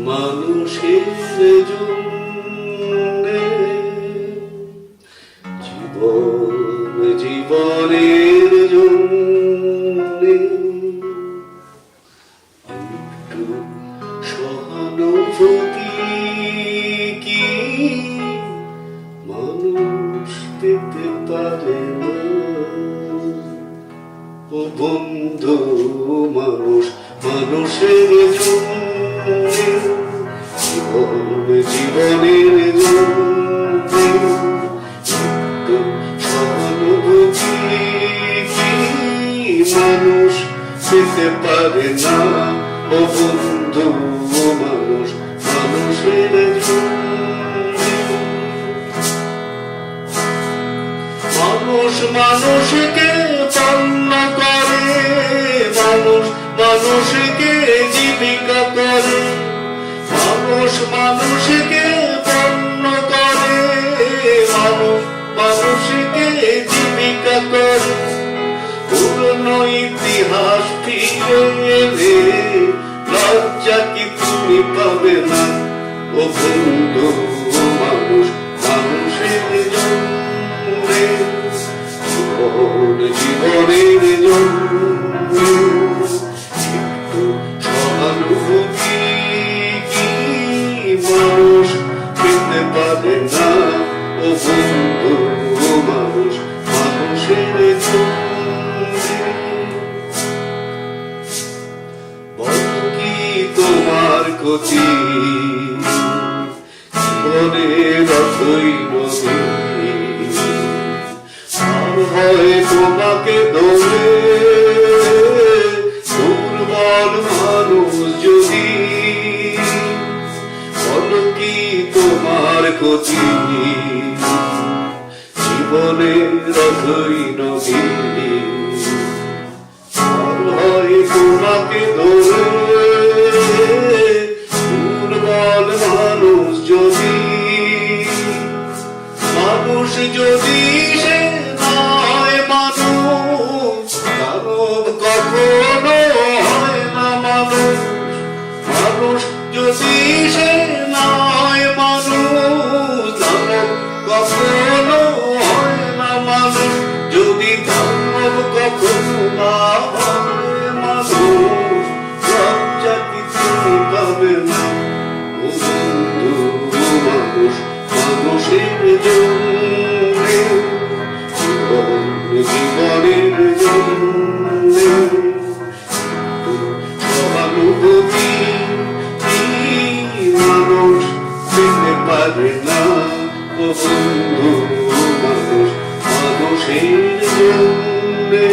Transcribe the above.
মানুষের জন্যে জীবন জীবনের জন্যে একটু সহানুভূতি কি মানুষ পেতে পারে না? ও বন্ধু, মানুষ মানুষের জন্যে জীবন জীবনের জন্যে একটু সহানুভূতি কি মানুষ পেতে পারে না? ও বন্ধু, মানুষ মানুষের জন্যে মানুষ মানুষকে পণ্য করে, মানুষ মানুষকে জীবিকা করে, মানুষ মানুষকে পণ্য করে, মানুষ মানুষকে জীবিকা করে। পুরনো ইতিহাস ফিরে এলে লজ্জা কি তুমি পাবে না? ও বন্ধু, মানুষ মানুষের জন্যে জীবনের জন্যে একটু সহানুভূতি কি মানুষ পেতে পারে না? ও বন্ধু, মানুষ মানুষের জন্যে বল কি তোমার ক্ষতি জীবনের অথই নদী হয় তোমাকে ধরে দুর্বল মানুষ যদি বলো কি তোমার ক্ষতি জীবনের রথই নদী হয় তোমাকে ধরে দুর্বল মানুষ যদি মানুষ যদি সে কখনো হয় না মানুষ মানুষ যদি সে নয় মানুষ দানব কখনো হয় না মানুষ যদি দানব কখনো না হয় মানুষ লজ্জা কি তুমি পাবে না? ও বন্ধু, মানুষ মানুষের জন্যে জীবন জীবনের জন্যে সহানুভূতি কি মানুষ পেতে পারে না? ও বন্ধু, মানুষ মানুষের জন্যে